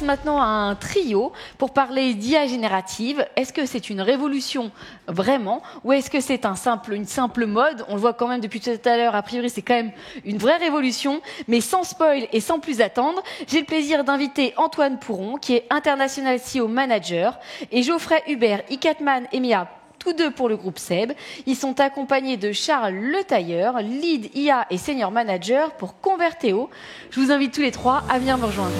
maintenant à un trio pour parler d'IA générative. Est-ce que c'est une révolution vraiment ou est-ce que c'est une simple mode? On le voit quand même depuis tout à l'heure, a priori c'est quand même une vraie révolution. Mais sans spoil et sans plus attendre, j'ai le plaisir d'inviter Antoine Pouron, qui est International CEO Manager, et Geoffrey Hubert, Icatman et Mia, tous deux pour le groupe SEB. Ils sont accompagnés de Charles Le Tailleur, Lead IA et Senior Manager pour Converteo. Je vous invite tous les trois à venir me rejoindre.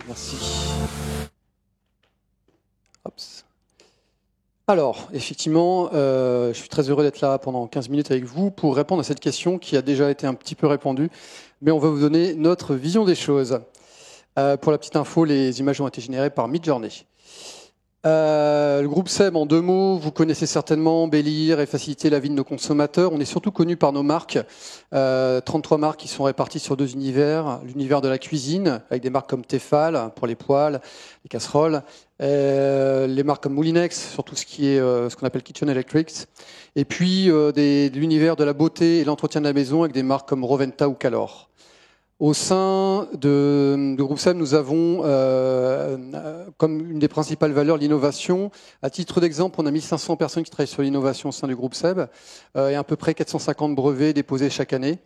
Merci. Hops. Alors, effectivement, je suis très heureux d'être là pendant 15 minutes avec vous pour répondre à cette question qui a déjà été un petit peu répandue, mais on va vous donner notre vision des choses. Pour la petite info, les images ont été générées par Midjourney. Le groupe SEB, en 2 mots, vous connaissez certainement embellir et faciliter la vie de nos consommateurs. On est surtout connu par nos marques, 33 marques qui sont réparties sur 2 univers. L'univers de la cuisine, avec des marques comme Tefal pour les poêles, les casseroles, les marques comme Moulinex, sur tout ce qui est ce qu'on appelle Kitchen Electrics, et puis l'univers de la beauté et l'entretien de la maison avec des marques comme Roventa ou Calor. Au sein de groupe SEB, nous avons comme une des principales valeurs l'innovation. À titre d'exemple, on a 1500 personnes qui travaillent sur l'innovation au sein du groupe SEB et à peu près 450 brevets déposés chaque année,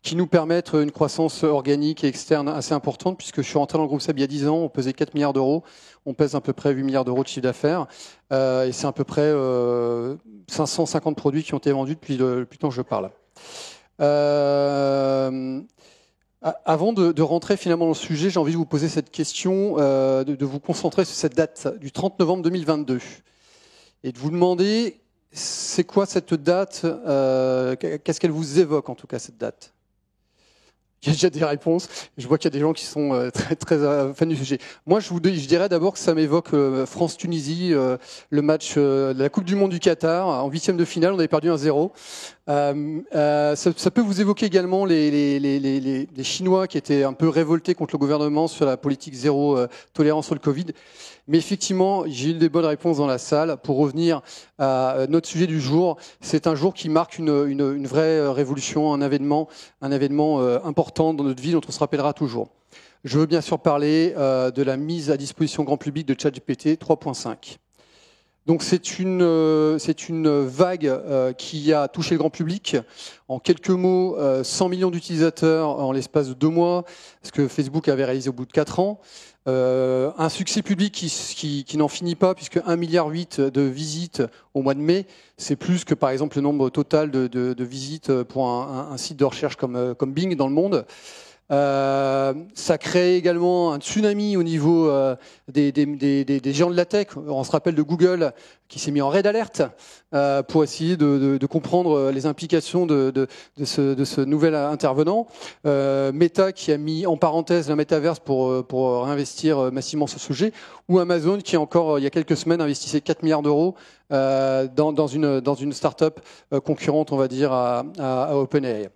qui nous permettent une croissance organique et externe assez importante, puisque je suis rentré dans le groupe SEB il y a 10 ans, on pesait 4 milliards d'euros, on pèse à peu près 8 milliards d'euros de chiffre d'affaires, et c'est à peu près 550 produits qui ont été vendus depuis le temps que je parle. Avant de rentrer finalement dans le sujet, j'ai envie de vous poser cette question, de vous concentrer sur cette date du 30 novembre 2022 et de vous demander c'est quoi cette date, qu'est-ce qu'elle vous évoque en tout cas cette date. Il y a déjà des réponses. Je vois qu'il y a des gens qui sont très fans du sujet. Moi, je dirais d'abord que ça m'évoque France-Tunisie, le match de la Coupe du Monde du Qatar. En 8e de finale, on avait perdu 1-0. Ça peut vous évoquer également les Chinois qui étaient un peu révoltés contre le gouvernement sur la politique zéro tolérance sur le Covid. Mais effectivement, j'ai eu des bonnes réponses dans la salle. Pour revenir à notre sujet du jour, c'est un jour qui marque une vraie révolution, un événement important dans notre vie dont on se rappellera toujours. Je veux bien sûr parler de la mise à disposition grand public de ChatGPT 3.5. Donc c'est une vague qui a touché le grand public. En quelques mots, 100 millions d'utilisateurs en l'espace de 2 mois, ce que Facebook avait réalisé au bout de 4 ans. Un succès public qui n'en finit pas, puisque 1,8 milliard de visites au mois de mai, c'est plus que par exemple le nombre total de visites pour un site de recherche comme Bing dans le monde. Ça crée également un tsunami au niveau des géants de la tech. On se rappelle de Google qui s'est mis en red alert pour essayer de comprendre les implications de ce nouvel intervenant. Meta qui a mis en parenthèse la métaverse pour réinvestir massivement sur ce sujet. Ou Amazon qui encore il y a quelques semaines investissait 4 milliards d'euros dans une start-up concurrente, on va dire, à OpenAI.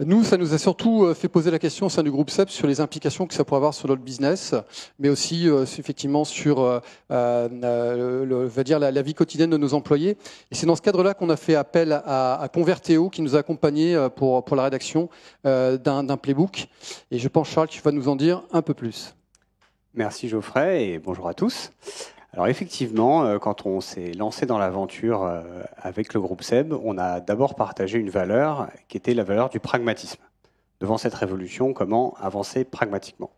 Nous, ça nous a surtout fait poser la question au sein du groupe SEB sur les implications que ça pourrait avoir sur notre business, mais aussi effectivement sur la vie quotidienne de nos employés. Et c'est dans ce cadre-là qu'on a fait appel à Converteo, qui nous a accompagnés pour la rédaction d'un playbook. Et je pense, Charles, que tu vas nous en dire un peu plus. Merci Geoffrey et bonjour à tous. Alors effectivement, quand on s'est lancé dans l'aventure avec le groupe SEB, on a d'abord partagé une valeur qui était la valeur du pragmatisme. Devant cette révolution, comment avancer pragmatiquement?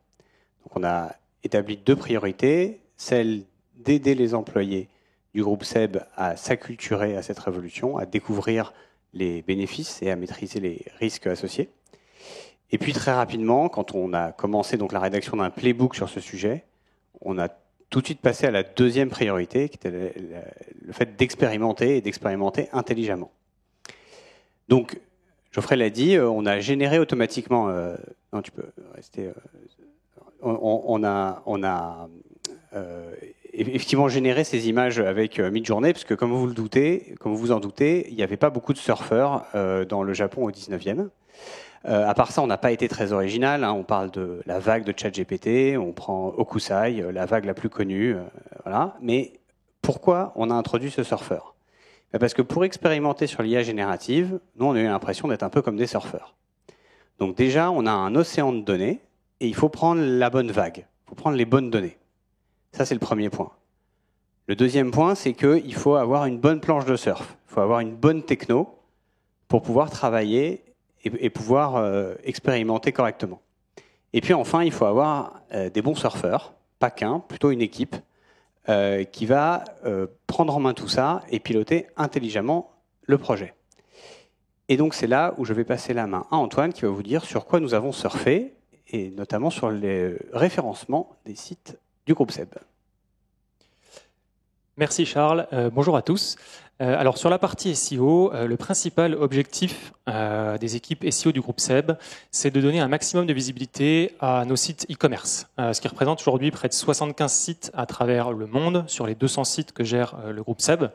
Donc on a établi 2 priorités, celle d'aider les employés du groupe SEB à s'acculturer à cette révolution, à découvrir les bénéfices et à maîtriser les risques associés. Et puis très rapidement, quand on a commencé donc la rédaction d'un playbook sur ce sujet, on a tout de suite passé à la 2e priorité, qui était le fait d'expérimenter et d'expérimenter intelligemment. Donc, Geoffrey l'a dit, on a généré automatiquement... non, tu peux rester... on a effectivement généré ces images avec Midjourney, parce que comme vous vous en doutez, il n'y avait pas beaucoup de surfeurs dans le Japon au 19e. À part ça, on n'a pas été très original. On parle de la vague de ChatGPT, on prend Okusai, la vague la plus connue. Voilà. Mais pourquoi on a introduit ce surfeur? Parce que pour expérimenter sur l'IA générative, nous, on a eu l'impression d'être un peu comme des surfeurs. Donc déjà, on a un océan de données et il faut prendre la bonne vague. Il faut prendre les bonnes données. Ça, c'est le premier point. Le deuxième point, c'est qu'il faut avoir une bonne planche de surf. Il faut avoir une bonne techno pour pouvoir travailler et pouvoir expérimenter correctement. Et puis enfin, il faut avoir des bons surfeurs, pas qu'un, plutôt une équipe, qui va prendre en main tout ça et piloter intelligemment le projet. Et donc c'est là où je vais passer la main à Antoine qui va vous dire sur quoi nous avons surfé, et notamment sur les référencements des sites du groupe SEB. Merci Charles, bonjour à tous. Alors sur la partie SEO, le principal objectif des équipes SEO du groupe SEB, c'est de donner un maximum de visibilité à nos sites e-commerce, ce qui représente aujourd'hui près de 75 sites à travers le monde, sur les 200 sites que gère le groupe SEB.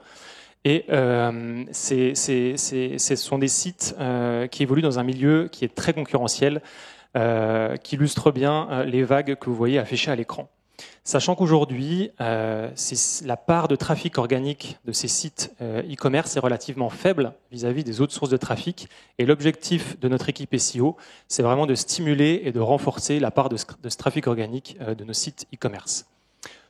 Et ce sont des sites qui évoluent dans un milieu qui est très concurrentiel, qui illustre bien les vagues que vous voyez affichées à l'écran. Sachant qu'aujourd'hui, la part de trafic organique de ces sites e-commerce est relativement faible vis-à-vis des autres sources de trafic. Et l'objectif de notre équipe SEO, c'est vraiment de stimuler et de renforcer la part de ce trafic organique de nos sites e-commerce.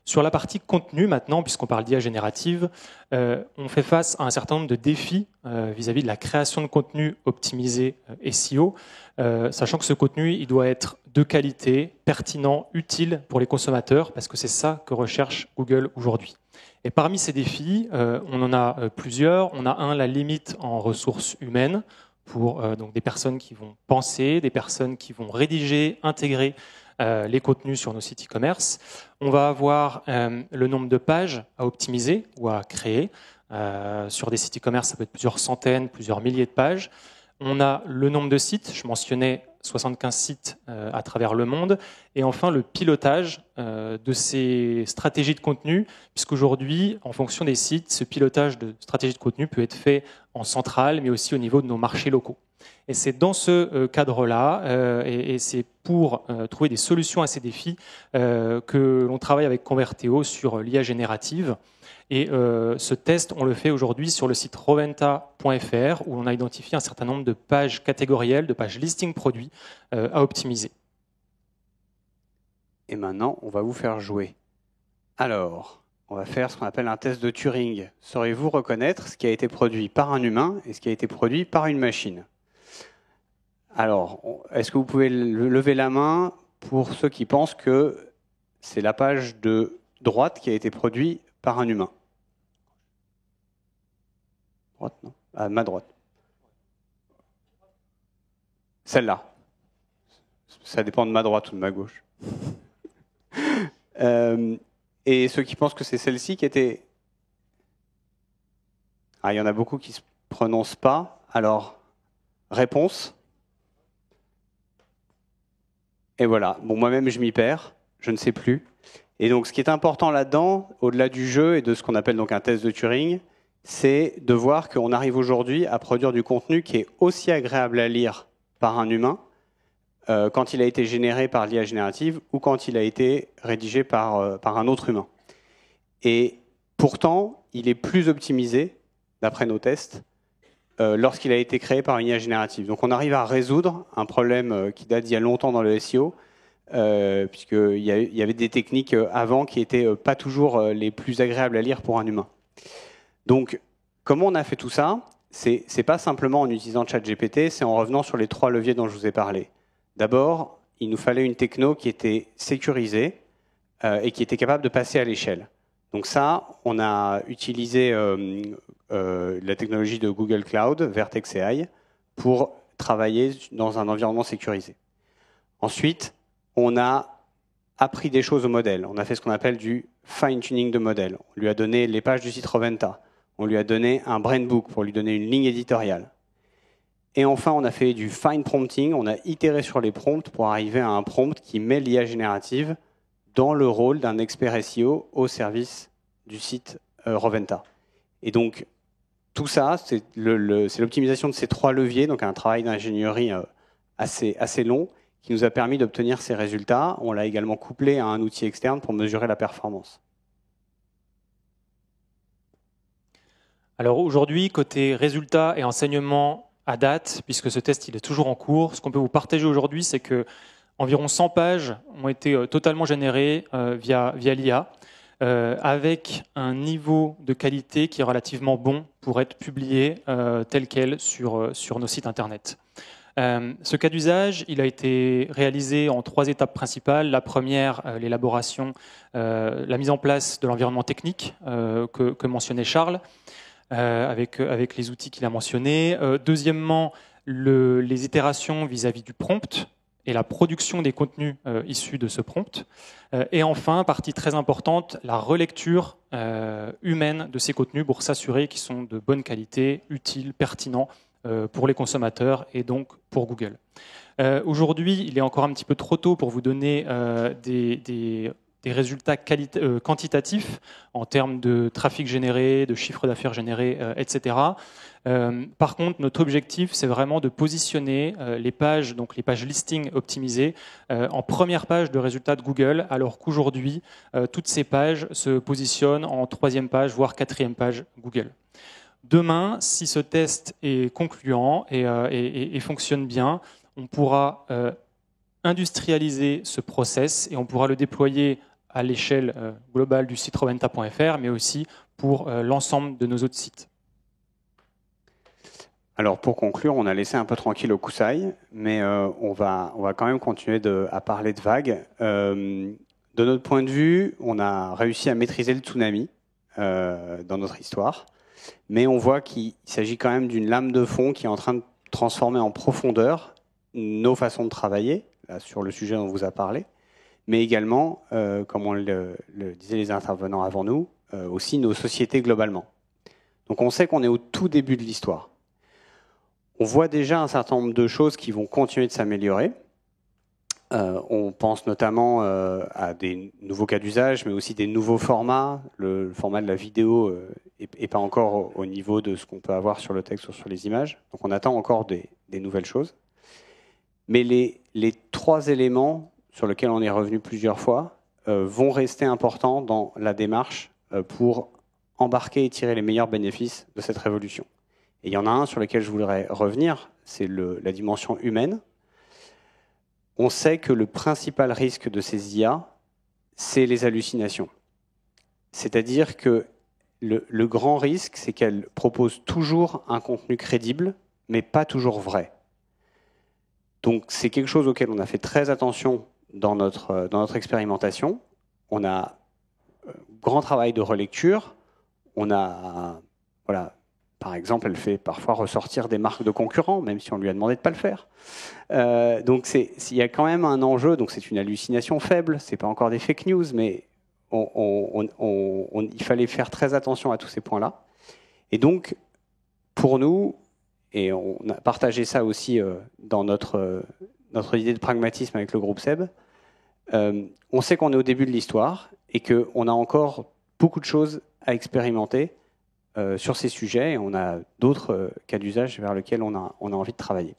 Sur la partie contenu maintenant, puisqu'on parle d'IA générative, on fait face à un certain nombre de défis vis-à-vis de la création de contenu optimisé SEO, sachant que ce contenu il doit être de qualité, pertinent, utile pour les consommateurs, parce que c'est ça que recherche Google aujourd'hui. Et parmi ces défis, on en a plusieurs. On a la limite en ressources humaines, pour donc des personnes qui vont penser, des personnes qui vont rédiger, intégrer les contenus sur nos sites e-commerce. On va avoir le nombre de pages à optimiser ou à créer. Sur des sites e-commerce, ça peut être plusieurs centaines, plusieurs milliers de pages. On a le nombre de sites, je mentionnais 75 sites à travers le monde. Et enfin, le pilotage de ces stratégies de contenu, puisqu'aujourd'hui, en fonction des sites, ce pilotage de stratégies de contenu peut être fait en centrale, mais aussi au niveau de nos marchés locaux. Et c'est dans ce cadre-là, et c'est pour trouver des solutions à ces défis, que l'on travaille avec Converteo sur l'IA générative. Et ce test, on le fait aujourd'hui sur le site roventa.fr, où on a identifié un certain nombre de pages catégorielles, de pages listing produits à optimiser. Et maintenant, on va vous faire jouer. Alors, on va faire ce qu'on appelle un test de Turing. Saurez-vous reconnaître ce qui a été produit par un humain et ce qui a été produit par une machine? Alors, est-ce que vous pouvez lever la main pour ceux qui pensent que c'est la page de droite qui a été produite par un humain? Droite, non? À ma droite. Celle-là. Ça dépend de ma droite ou de ma gauche. Et ceux qui pensent que c'est celle-ci qui était... Ah, il y en a beaucoup qui ne se prononcent pas. Alors, réponse? Et voilà. Bon, moi-même, je m'y perds. Je ne sais plus. Et donc, ce qui est important là-dedans, au-delà du jeu et de ce qu'on appelle donc un test de Turing, c'est de voir qu'on arrive aujourd'hui à produire du contenu qui est aussi agréable à lire par un humain quand il a été généré par l'IA générative ou quand il a été rédigé par un autre humain. Et pourtant, il est plus optimisé, d'après nos tests, lorsqu'il a été créé par une IA générative. Donc on arrive à résoudre un problème qui date d'il y a longtemps dans le SEO, puisqu'il y avait des techniques avant qui n'étaient pas toujours les plus agréables à lire pour un humain. Donc, comment on a fait tout ça? C'est pas simplement en utilisant ChatGPT, c'est en revenant sur les 3 leviers dont je vous ai parlé. D'abord, il nous fallait une techno qui était sécurisée et qui était capable de passer à l'échelle. Donc ça, on a utilisé la technologie de Google Cloud, Vertex AI, pour travailler dans un environnement sécurisé. Ensuite, on a appris des choses au modèle. On a fait ce qu'on appelle du fine-tuning de modèle. On lui a donné les pages du site Roventa. On lui a donné un brain book pour lui donner une ligne éditoriale. Et enfin, on a fait du fine prompting. On a itéré sur les prompts pour arriver à un prompt qui met l'IA générative dans le rôle d'un expert SEO au service du site Roventa. Et donc, tout ça, c'est l'optimisation de ces 3 leviers, donc un travail d'ingénierie assez long, qui nous a permis d'obtenir ces résultats. On l'a également couplé à un outil externe pour mesurer la performance. Alors aujourd'hui, côté résultats et enseignements à date, puisque ce test il est toujours en cours, ce qu'on peut vous partager aujourd'hui, c'est que environ 100 pages ont été totalement générées via l'IA, avec un niveau de qualité qui est relativement bon pour être publié tel quel sur nos sites internet. Ce cas d'usage, il a été réalisé en 3 étapes principales. La première, l'élaboration, la mise en place de l'environnement technique que mentionnait Charles, avec les outils qu'il a mentionnés. Deuxièmement, les itérations vis-à-vis du prompt et la production des contenus issus de ce prompt. Et enfin, partie très importante, la relecture humaine de ces contenus pour s'assurer qu'ils sont de bonne qualité, utiles, pertinents pour les consommateurs et donc pour Google. Aujourd'hui, il est encore un petit peu trop tôt pour vous donner des résultats quantitatifs en termes de trafic généré, de chiffre d'affaires généré, etc. Par contre, notre objectif, c'est vraiment de positionner les pages, donc les pages listing optimisées, en première page de résultats de Google, alors qu'aujourd'hui, toutes ces pages se positionnent en 3e page, voire 4e page Google. Demain, si ce test est concluant et fonctionne bien, on pourra industrialiser ce process et on pourra le déployer à l'échelle globale du site rowenta.fr, mais aussi pour l'ensemble de nos autres sites. Alors pour conclure, on a laissé un peu tranquille au Kusai, mais on va quand même continuer à parler de vagues. De notre point de vue, on a réussi à maîtriser le tsunami dans notre histoire, mais on voit qu'il s'agit quand même d'une lame de fond qui est en train de transformer en profondeur nos façons de travailler, là, sur le sujet dont on vous a parlé, mais également, comme on le disaient les intervenants avant nous, aussi nos sociétés globalement. Donc on sait qu'on est au tout début de l'histoire. On voit déjà un certain nombre de choses qui vont continuer de s'améliorer. On pense notamment à des nouveaux cas d'usage, mais aussi des nouveaux formats. Le format de la vidéo n'est pas encore au niveau de ce qu'on peut avoir sur le texte ou sur les images. Donc on attend encore des nouvelles choses. Mais les 3 éléments sur lesquels on est revenu plusieurs fois vont rester importants dans la démarche pour embarquer et tirer les meilleurs bénéfices de cette révolution. Et il y en a un sur lequel je voudrais revenir, c'est la dimension humaine. On sait que le principal risque de ces IA, c'est les hallucinations. C'est-à-dire que le grand risque, c'est qu'elles proposent toujours un contenu crédible, mais pas toujours vrai. Donc c'est quelque chose auquel on a fait très attention dans notre expérimentation. On a grand travail de relecture. On a, voilà, par exemple, elle fait parfois ressortir des marques de concurrents, même si on lui a demandé de ne pas le faire. Donc il y a quand même un enjeu. Donc c'est une hallucination faible. C'est pas encore des fake news, mais il fallait faire très attention à tous ces points-là. Et donc pour nous, et on a partagé ça aussi dans notre idée de pragmatisme avec le groupe SEB, on sait qu'on est au début de l'histoire et qu'on a encore beaucoup de choses à expérimenter sur ces sujets, et on a d'autres cas d'usage vers lesquels on a envie de travailler.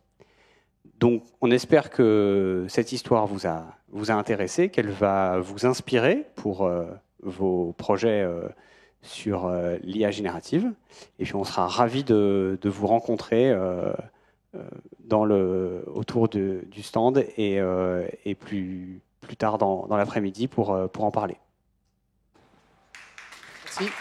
Donc on espère que cette histoire vous a intéressé, qu'elle va vous inspirer pour vos projets sur l'IA générative, et puis on sera ravis de vous rencontrer autour du stand et plus tard dans l'après-midi pour en parler. Merci.